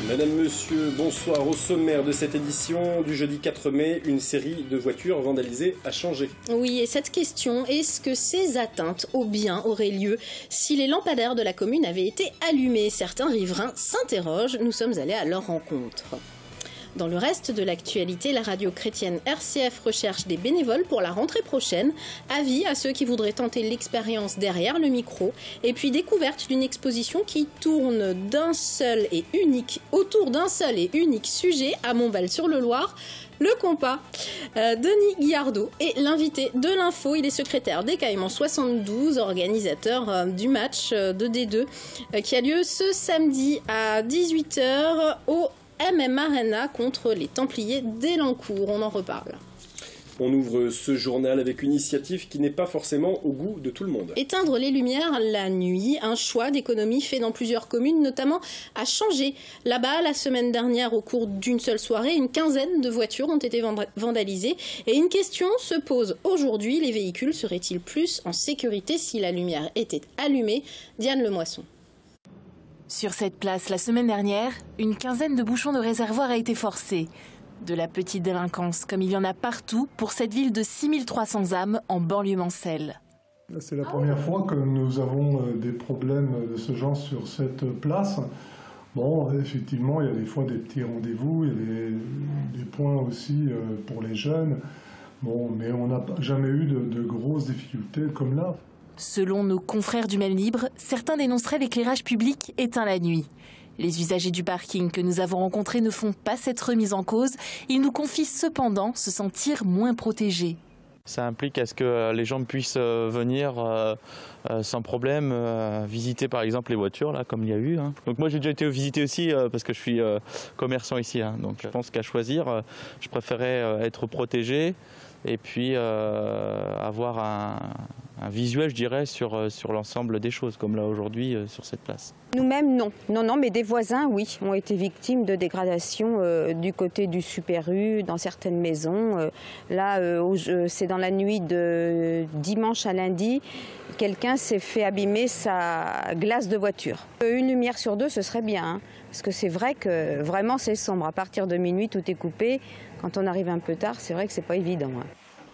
Madame, Monsieur, bonsoir. Au sommaire de cette édition du jeudi 4 mai, une série de voitures vandalisées à Changé. Oui, et cette question, est-ce que ces atteintes aux biens auraient lieu si les lampadaires de la commune avaient été allumés? Certains riverains s'interrogent, nous sommes allés à leur rencontre. Dans le reste de l'actualité, la radio chrétienne RCF recherche des bénévoles pour la rentrée prochaine. Avis à ceux qui voudraient tenter l'expérience derrière le micro. Et puis découverte d'une exposition qui tourne autour d'un seul et unique sujet à Montval-sur-le-Loir, le compas. Denis Guillardot est l'invité de l'info. Il est secrétaire des Caïmans 72, organisateur du match de D2 qui a lieu ce samedi à 18h au MM Arena contre les Templiers d'Elancourt. On en reparle. On ouvre ce journal avec une initiative qui n'est pas forcément au goût de tout le monde. Éteindre les lumières la nuit, un choix d'économie fait dans plusieurs communes, notamment à Changé. Là-bas, la semaine dernière, au cours d'une seule soirée, une quinzaine de voitures ont été vandalisées. Et une question se pose aujourd'hui, les véhicules seraient-ils plus en sécurité si la lumière était allumée? Diane Lemoisson. Sur cette place, la semaine dernière, une quinzaine de bouchons de réservoir a été forcée. De la petite délinquance, comme il y en a partout, pour cette ville de 6300 âmes en banlieue mancelle. C'est la première fois que nous avons des problèmes de ce genre sur cette place. Bon, effectivement, il y a des fois des petits rendez-vous, il y a des points aussi pour les jeunes. Bon, mais on n'a jamais eu de grosses difficultés comme là. Selon nos confrères du Maine Libre, certains dénonceraient l'éclairage public éteint la nuit. Les usagers du parking que nous avons rencontrés ne font pas cette remise en cause. Ils nous confient cependant se sentir moins protégés. Ça implique à ce que les gens puissent venir sans problème visiter par exemple les voitures, là, comme il y a eu. Donc moi j'ai déjà été visiter aussi parce que je suis commerçant ici. Donc je pense qu'à choisir, je préférais être protégé et puis avoir un visuel, je dirais, sur l'ensemble des choses, comme là aujourd'hui sur cette place. Nous-mêmes, non. Non, mais des voisins, oui, ont été victimes de dégradation du côté du Super U, dans certaines maisons. C'est dans la nuit de dimanche à lundi, quelqu'un s'est fait abîmer sa glace de voiture. Une lumière sur deux, ce serait bien, parce que c'est vrai que vraiment c'est sombre. À partir de minuit, tout est coupé. Quand on arrive un peu tard, c'est vrai que c'est pas évident.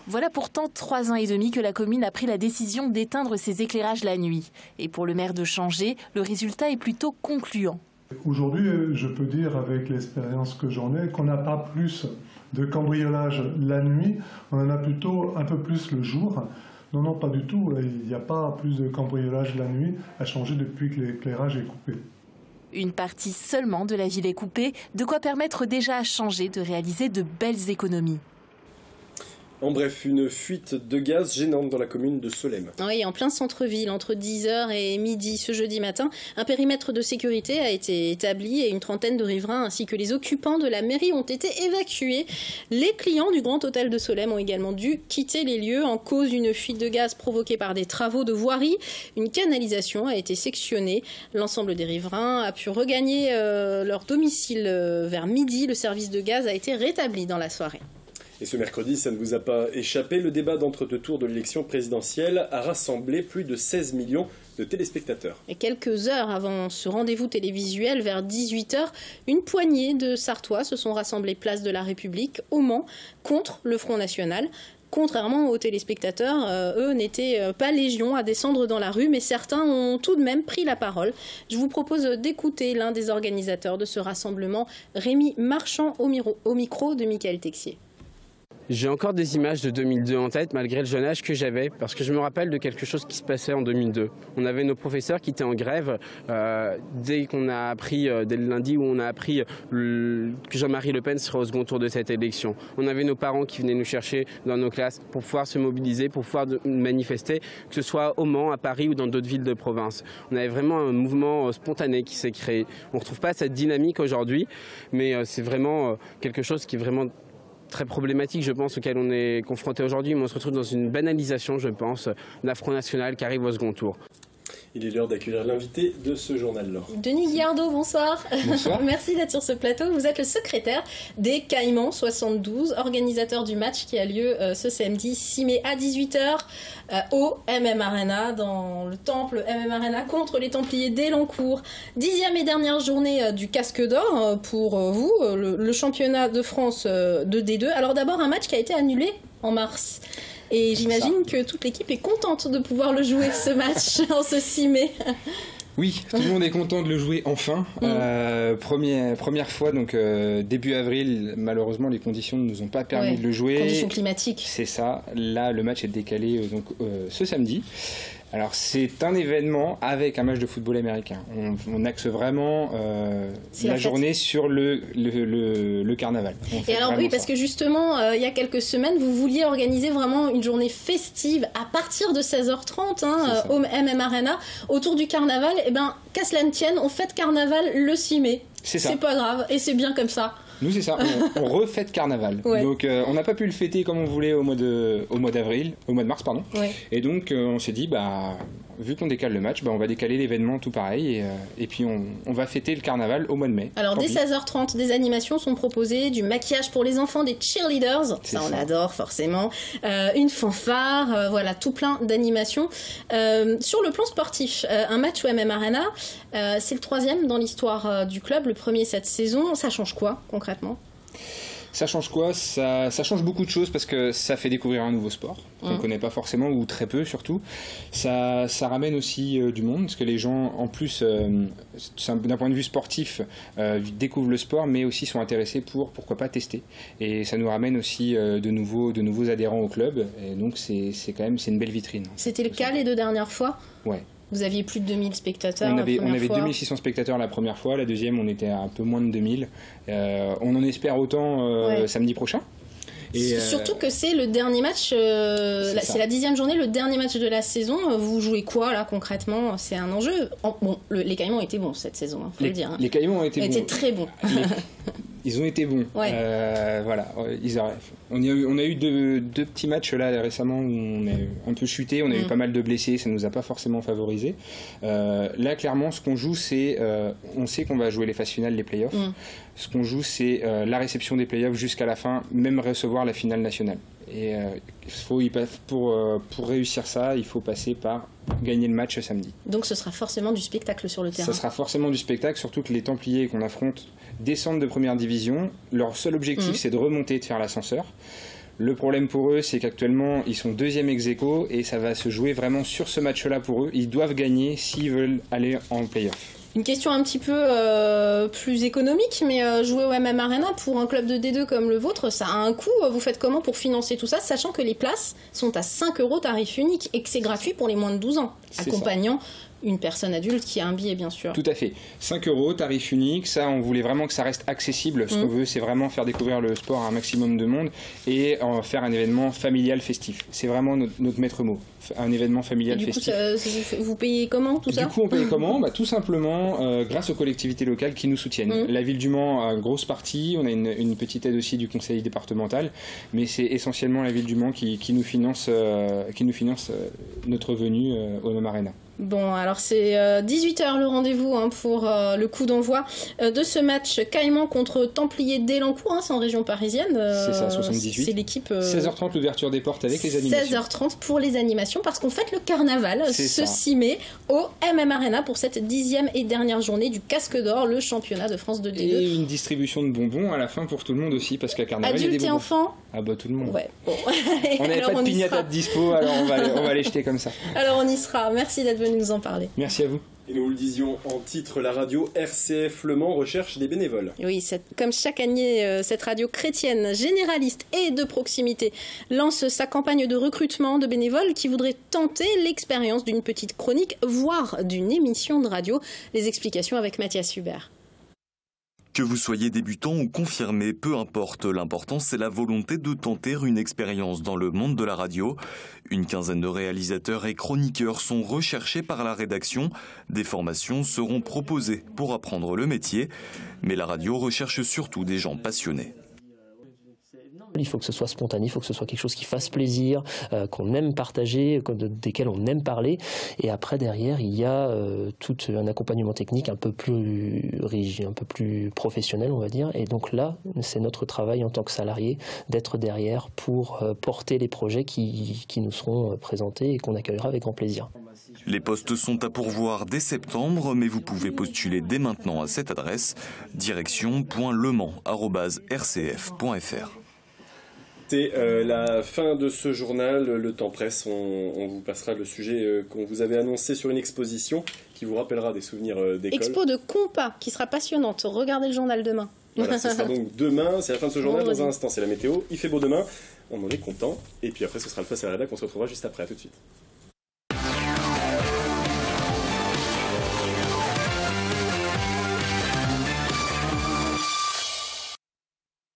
Voilà pourtant 3 ans et demi que la commune a pris la décision d'éteindre ses éclairages la nuit. Et pour le maire de Changé, le résultat est plutôt concluant. Aujourd'hui, je peux dire avec l'expérience que j'en ai qu'on n'a pas plus de cambriolage la nuit, on en a plutôt un peu plus le jour. Non, pas du tout, il n'y a pas plus de cambriolage la nuit à Changé depuis que l'éclairage est coupé. Une partie seulement de la ville est coupée, de quoi permettre déjà à Changé de réaliser de belles économies. En bref, une fuite de gaz gênante dans la commune de Solesmes. Oui, en plein centre-ville, entre 10h et midi ce jeudi matin, un périmètre de sécurité a été établi et une trentaine de riverains ainsi que les occupants de la mairie ont été évacués. Les clients du Grand Hôtel de Solesmes ont également dû quitter les lieux en cause d'une fuite de gaz provoquée par des travaux de voirie. Une canalisation a été sectionnée. L'ensemble des riverains a pu regagner leur domicile vers midi. Le service de gaz a été rétabli dans la soirée. Et ce mercredi, ça ne vous a pas échappé, le débat d'entre-deux tours de l'élection présidentielle a rassemblé plus de 16 millions de téléspectateurs. Et quelques heures avant ce rendez-vous télévisuel, vers 18h, une poignée de Sartois se sont rassemblés place de la République, au Mans, contre le Front National. Contrairement aux téléspectateurs, eux n'étaient pas légion à descendre dans la rue, mais certains ont tout de même pris la parole. Je vous propose d'écouter l'un des organisateurs de ce rassemblement, Rémi Marchand, au micro de Michael Texier. J'ai encore des images de 2002 en tête, malgré le jeune âge que j'avais, parce que je me rappelle de quelque chose qui se passait en 2002. On avait nos professeurs qui étaient en grève dès qu'on a appris, dès le lundi où on a appris que Jean-Marie Le Pen serait au second tour de cette élection. On avait nos parents qui venaient nous chercher dans nos classes pour pouvoir se mobiliser, pour pouvoir manifester, que ce soit au Mans, à Paris ou dans d'autres villes de province. On avait vraiment un mouvement spontané qui s'est créé. On ne retrouve pas cette dynamique aujourd'hui, mais c'est vraiment quelque chose qui est vraiment très problématique, je pense, auquel on est confronté aujourd'hui. Mais on se retrouve dans une banalisation, je pense, d'un Front National qui arrive au second tour. Il est l'heure d'accueillir l'invité de ce journal, Laure. Denis Guillardot, bonsoir. Bonsoir. Merci d'être sur ce plateau. Vous êtes le secrétaire des Caïmans 72, organisateur du match qui a lieu ce samedi 6 mai à 18h au MM Arena, dans le temple MM Arena, contre les Templiers d'Elancourt. 10e et dernière journée du Casque d'Or pour vous, le championnat de France de D2. Alors d'abord, un match qui a été annulé en mars. Et j'imagine que toute l'équipe est contente de pouvoir le jouer, ce match, en ce 6 mai. Oui, tout le monde est content de le jouer enfin. Première fois, donc début avril, malheureusement les conditions ne nous ont pas permis de le jouer. Conditions climatiques. C'est ça. Là, le match est décalé ce samedi. Alors c'est un événement avec un match de football américain. On axe vraiment la journée sur le carnaval. Et alors oui, parce que justement, il y a quelques semaines, vous vouliez organiser vraiment une journée festive à partir de 16h30 au MM Arena, autour du carnaval. Et bien, qu'à cela ne tienne, on fête carnaval le 6 mai. C'est pas grave, et c'est bien comme ça. Nous, c'est ça, on refête carnaval. Ouais. Donc, on n'a pas pu le fêter comme on voulait au mois de mars, pardon. Ouais. Et donc, on s'est dit, vu qu'on décale le match, on va décaler l'événement tout pareil. Et puis, on va fêter le carnaval au mois de mai. Alors, dès 16h30, des animations sont proposées, du maquillage pour les enfants, des cheerleaders. Ça, on adore forcément. Une fanfare, voilà, tout plein d'animations. Sur le plan sportif, un match au MM Arena, c'est le 3e dans l'histoire du club, le premier cette saison. Ça change quoi, concrètement ? Ça change quoi ? Ça change beaucoup de choses parce que ça fait découvrir un nouveau sport qu'on ne connaît pas forcément ou très peu surtout. Ça ramène aussi du monde parce que les gens en plus d'un point de vue sportif découvrent le sport mais aussi sont intéressés pourquoi pas tester. Et ça nous ramène aussi de nouveaux adhérents au club et donc c'est une belle vitrine. C'était le cas les 2 dernières fois ? Ouais. Vous aviez plus de 2000 spectateurs on avait 2600 spectateurs la première fois, la deuxième on était à un peu moins de 2000. On en espère autant samedi prochain. Et surtout que c'est le dernier match, c'est la 10e journée, le dernier match de la saison. Vous jouez quoi là concrètement ? C'est un enjeu. Les Caïmans ont été bons cette saison, faut le dire. Les Caïmans ont été bons. Ils étaient très bons. Ils ont été bons. Ouais. Voilà. On a eu deux petits matchs là récemment où on a un peu chuté. On a eu pas mal de blessés. Ça nous a pas forcément favorisé. Là, clairement, ce qu'on joue, c'est on sait qu'on va jouer les phases finales, les playoffs. Ce qu'on joue, c'est la réception des playoffs jusqu'à la fin, même recevoir la finale nationale. Et pour réussir ça, il faut passer par gagner le match samedi. Donc ce sera forcément du spectacle sur le terrain. Ça sera forcément du spectacle, surtout que les Templiers qu'on affronte descendent de première division. Leur seul objectif, c'est de remonter et de faire l'ascenseur. Le problème pour eux, c'est qu'actuellement, ils sont 2e ex-aequo et ça va se jouer vraiment sur ce match-là pour eux. Ils doivent gagner s'ils veulent aller en play-off. Une question un petit peu plus économique, mais jouer au MM Arena pour un club de D2 comme le vôtre, ça a un coût. Vous faites comment pour financer tout ça, sachant que les places sont à 5 € tarif unique et que c'est gratuit pour les moins de 12 ans, accompagnant une personne adulte qui a un billet, bien sûr. Tout à fait. 5 € tarif unique, ça, on voulait vraiment que ça reste accessible. Ce qu'on veut, c'est vraiment faire découvrir le sport à un maximum de monde et faire un événement familial festif. C'est vraiment notre maître mot. Un événement familial festif. Du coup, vous payez comment tout ça ? Du coup, on paye comment ? Tout simplement grâce aux collectivités locales qui nous soutiennent. La ville du Mans a une grosse partie, on a une petite aide aussi du conseil départemental, mais c'est essentiellement la ville du Mans qui nous finance notre venue au MM Arena. Bon, alors c'est 18h le rendez-vous pour le coup d'envoi de ce match Caïmans contre Templiers d'Elancourt, c'est en région parisienne. C'est ça, 78. C'est l'équipe... 16h30 l'ouverture des portes avec les animations. 16h30 pour les animations, parce qu'on fête le carnaval ce 6 mai au MM Arena pour cette 10e et dernière journée du Casque d'Or, le championnat de France de D2. Et une distribution de bonbons à la fin pour tout le monde aussi, parce qu'à carnaval, il y a des bonbons. Adultes et enfants ? Ah bah tout le monde. Ouais, bon. On n'avait pas de pignata de dispo, alors on va les jeter comme ça. Alors on y sera, merci d'être venu nous en parler. Merci à vous. Et nous le disions en titre, la radio RCF Le Mans recherche des bénévoles. Oui, comme chaque année, cette radio chrétienne, généraliste et de proximité lance sa campagne de recrutement de bénévoles qui voudraient tenter l'expérience d'une petite chronique, voire d'une émission de radio. Les explications avec Mathias Hubert. Que vous soyez débutant ou confirmé, peu importe, l'important c'est la volonté de tenter une expérience dans le monde de la radio. Une quinzaine de réalisateurs et chroniqueurs sont recherchés par la rédaction. Des formations seront proposées pour apprendre le métier. Mais la radio recherche surtout des gens passionnés. Il faut que ce soit spontané, il faut que ce soit quelque chose qui fasse plaisir, qu'on aime partager, desquels on aime parler. Et après, derrière, il y a tout un accompagnement technique un peu plus rigide, un peu plus professionnel, on va dire. Et donc là, c'est notre travail en tant que salarié d'être derrière pour porter les projets qui nous seront présentés et qu'on accueillera avec grand plaisir. Les postes sont à pourvoir dès septembre, mais vous pouvez postuler dès maintenant à cette adresse, direction.lemans@rcf.fr. C'est la fin de ce journal, le temps presse, on vous passera le sujet qu'on vous avait annoncé sur une exposition qui vous rappellera des souvenirs d'école. Expo de compas qui sera passionnante, regardez le journal demain. Voilà, ce sera donc demain, c'est la fin de ce journal, dans un instant c'est la météo, il fait beau demain, on en est content, et puis après ce sera le Face à la Rédac, on se retrouvera juste après, à tout de suite.